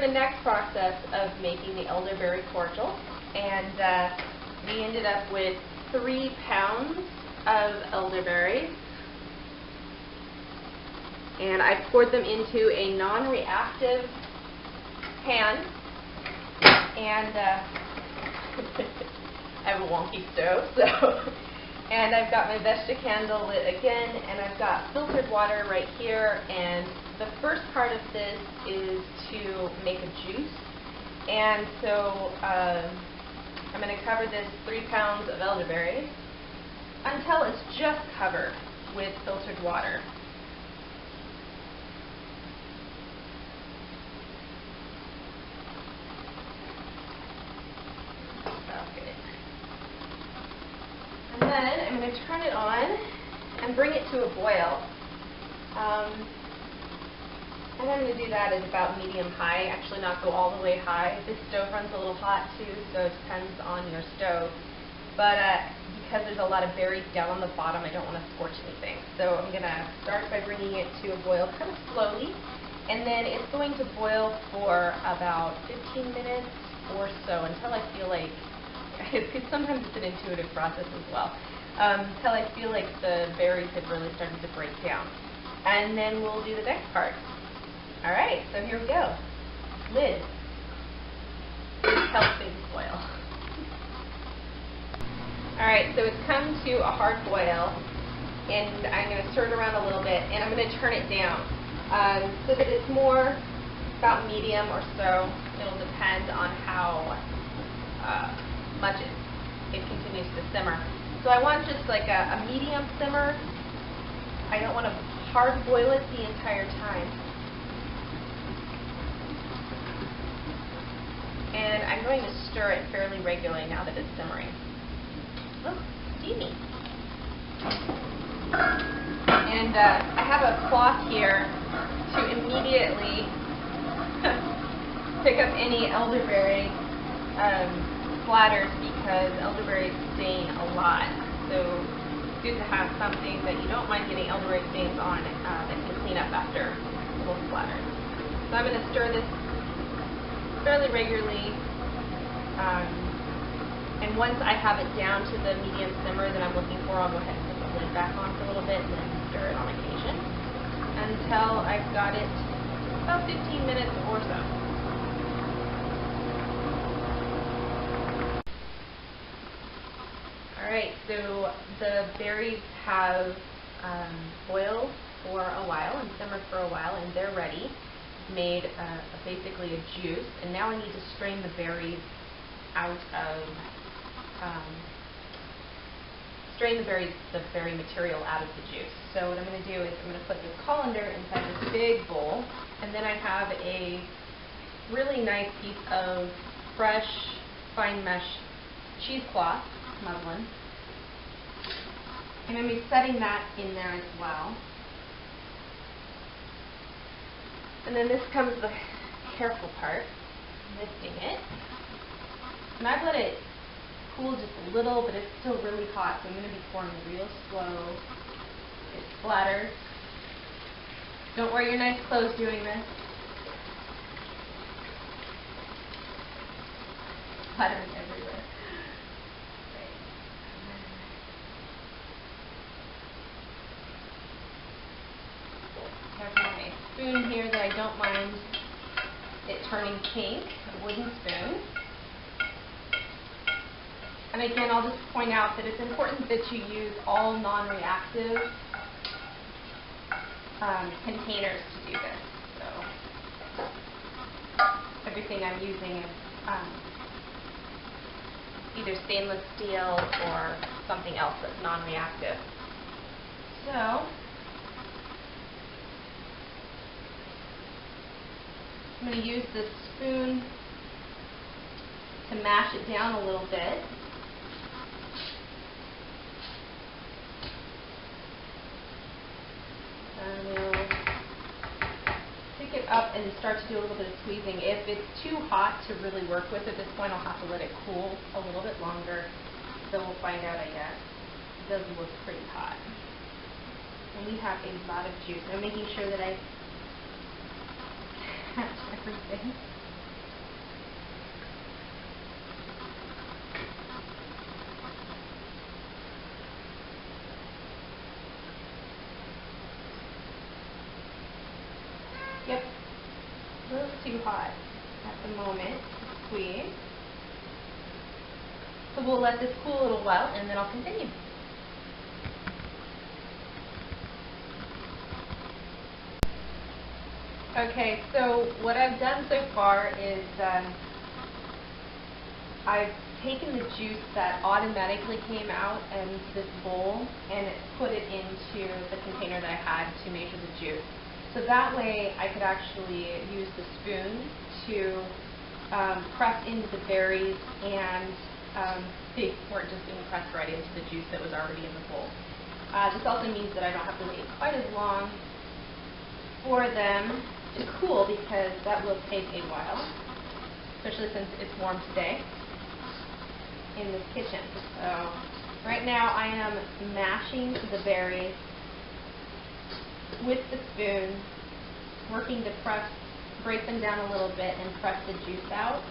the next process of making the elderberry cordial, and we ended up with 3 pounds of elderberries, and I poured them into a non-reactive pan, and I have a wonky stove, so and I've got my Vesta candle lit again, and I've got filtered water right here, and the first part of this is to make a juice, and so I'm going to cover this 3 pounds of elderberries until it's just covered with filtered water. And then I'm going to turn it on and bring it to a boil. And I'm going to do that at about medium-high, actually not go all the way high. This stove runs a little hot too, so it depends on your stove. But because there's a lot of berries down on the bottom, I don't want to scorch anything. So I'm going to start by bringing it to a boil kind of slowly, and then it's going to boil for about 15 minutes or so until I feel like, sometimes it's an intuitive process as well, until I feel like the berries have really started to break down. And then we'll do the next part. Alright, so here we go. Lid. Help things boil. Alright, so it's come to a hard boil, and I'm going to stir it around a little bit, and I'm going to turn it down so that it's more about medium or so. It'll depend on how much it continues to simmer. So I want just like a medium simmer. I don't want to hard boil it the entire time. And I'm going to stir it fairly regularly now that it's simmering. Oh, steamy. And I have a cloth here to immediately pick up any elderberry splatters, because elderberries stain a lot. So it's good to have something that you don't mind getting elderberry stains on that can clean up after little splatters. So I'm going to stir this fairly regularly, and once I have it down to the medium simmer that I'm looking for, I'll go ahead and put the lid back on for a little bit and then stir it on occasion until I've got it about 15 minutes or so. Alright, so the berries have boiled for a while and simmered for a while, and they're ready. Made basically a juice, and now I need to strain the berries out of the berry material out of the juice. So what I'm going to do is I'm going to put this colander inside this big bowl, and then I have a really nice piece of fresh fine mesh cheesecloth muslin, and I'm going to be setting that in there as well. And then this comes the careful part, lifting it. And I've let it cool just a little, but it's still really hot, so I'm going to be pouring real slow. It splatters. Don't wear your nice clothes doing this. Splattering everywhere. Spoon here that I don't mind it turning pink, a wooden spoon. And again, I'll just point out that it's important that you use all non-reactive containers to do this. So everything I'm using is either stainless steel or something else that's non-reactive. So I'm going to use this spoon to mash it down a little bit. And we'll pick it up and start to do a little bit of squeezing. If it's too hot to really work with at this point, I'll have to let it cool a little bit longer. So we'll find out, I guess. It does look pretty hot. And we have a lot of juice. I'm making sure that I catch everything. a moment to squeeze. So we'll let this cool a little while and then I'll continue. Okay, so what I've done so far is I've taken the juice that automatically came out into this bowl and put it into the container that I had to measure the juice. So that way I could actually use the spoon to press into the berries and they weren't just being pressed right into the juice that was already in the bowl. This also means that I don't have to wait quite as long for them to cool because that will take a while, especially since it's warm today in this kitchen. So right now I am mashing the berries with the spoon, working to break them down a little bit and press the juice out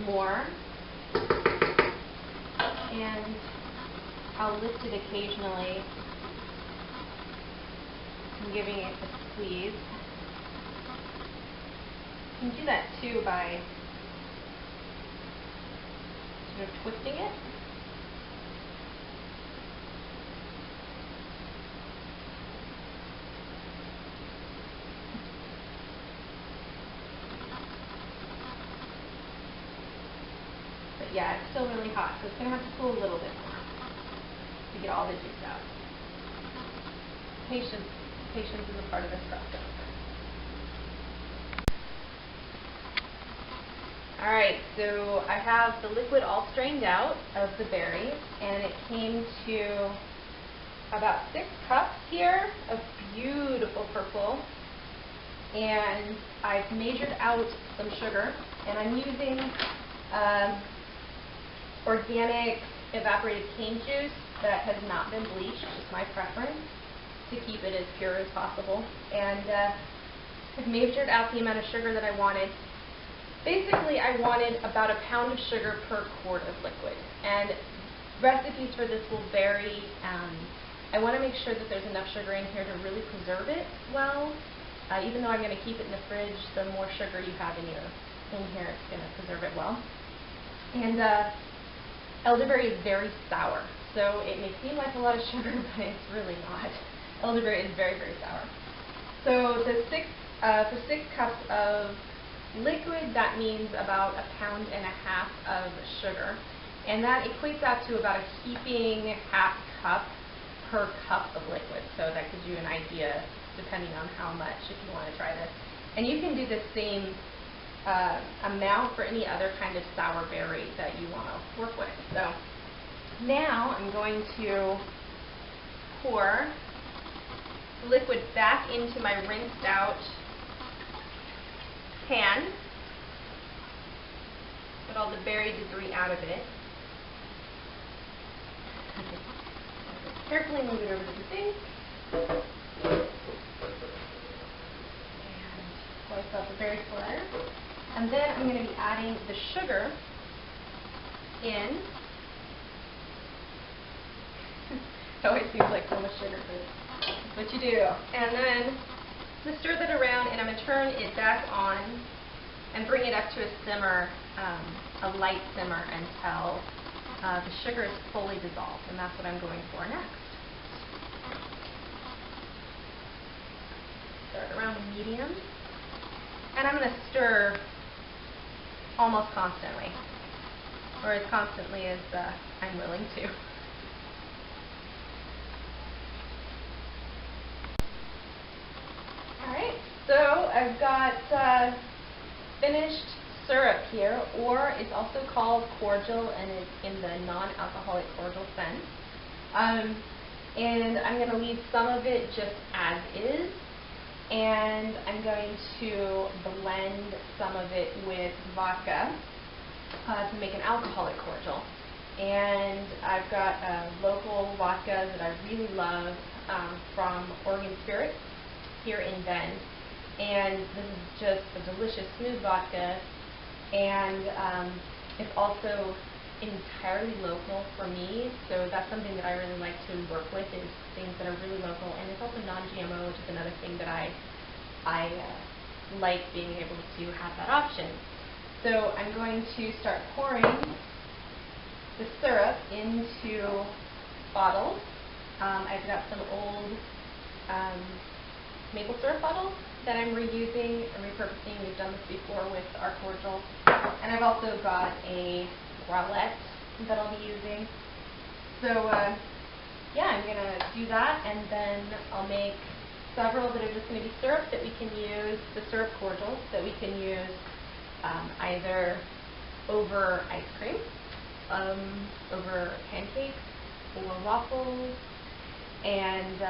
more. And I'll lift it occasionally and giving it a squeeze. You can do that too by sort of twisting it. But yeah, it's still really hot, so it's going to have to cool a little bit more to get all the juice out. Patience is a part of this process. Alright, so I have the liquid all strained out of the berries, and it came to about 6 cups here of beautiful purple. And I've measured out some sugar, and I'm using organic evaporated cane juice that has not been bleached, it's my preference, to keep it as pure as possible. And I've measured out the amount of sugar that I wanted. Basically, I wanted about a pound of sugar per quart of liquid. And recipes for this will vary. I want to make sure that there's enough sugar in here to really preserve it well. Even though I'm going to keep it in the fridge, the more sugar you have in here, it's going to preserve it well. And elderberry is very sour, so it may seem like a lot of sugar, but it's really not. Elderberry is very, very sour. So for 6 cups of liquid, that means about 1.5 pounds of sugar, and that equates out to about a heaping half cup per cup of liquid. So that gives you an idea, depending on how much, if you want to try this. And you can do the same amount for any other kind of sour berry that you want to work with. So now I'm going to pour the liquid back into my rinsed out pan, get all the berry debris out of it. Carefully move it over to the sink. And wipe out the berry splatter. And then I'm going to be adding the sugar in. It always seems like so much sugar, but that's what you do. And then I'm going to stir that around, and I'm going to turn it back on and bring it up to a simmer, a light simmer, until the sugar is fully dissolved, and that's what I'm going for next. Start around medium, and I'm going to stir almost constantly, or as constantly as I'm willing to. Alright, so I've got finished syrup here, or it's also called cordial, and it's in the non-alcoholic cordial sense. And I'm going to leave some of it just as is, and I'm going to blend some of it with vodka to make an alcoholic cordial. And I've got a local vodka that I really love from Oregon Spirits here in Bend. And this is just a delicious smooth vodka, and it's also entirely local for me, so that's something that I really like to work with, is things that are really local. And it's also non-GMO, which is another thing that I like being able to have that option. So I'm going to start pouring the syrup into bottles. I've got some old maple syrup bottles that I'm reusing and repurposing. We've done this before with our cordial. And I've also got a growlette that I'll be using. So yeah, I'm going to do that, and then I'll make several that are just going to be syrup that we can use, the syrup cordials that we can use either over ice cream, over pancakes, or waffles, and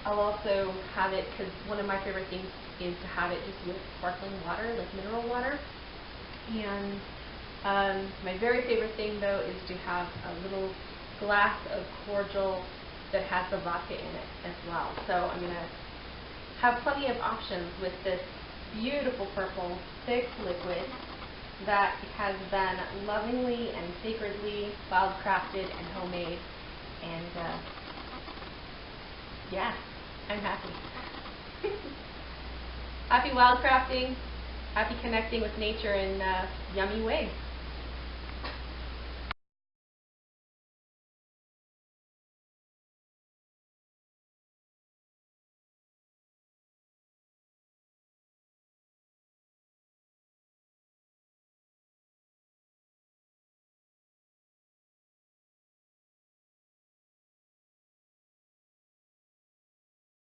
I'll also have it, because one of my favorite things is to have it just with sparkling water, like mineral water. And my very favorite thing, though, is to have a little glass of cordial that has the vodka in it as well. So I'm going to have plenty of options with this beautiful purple, thick liquid that has been lovingly and sacredly wildcrafted and homemade. And yeah, I'm happy. Happy wildcrafting, happy connecting with nature in yummy ways.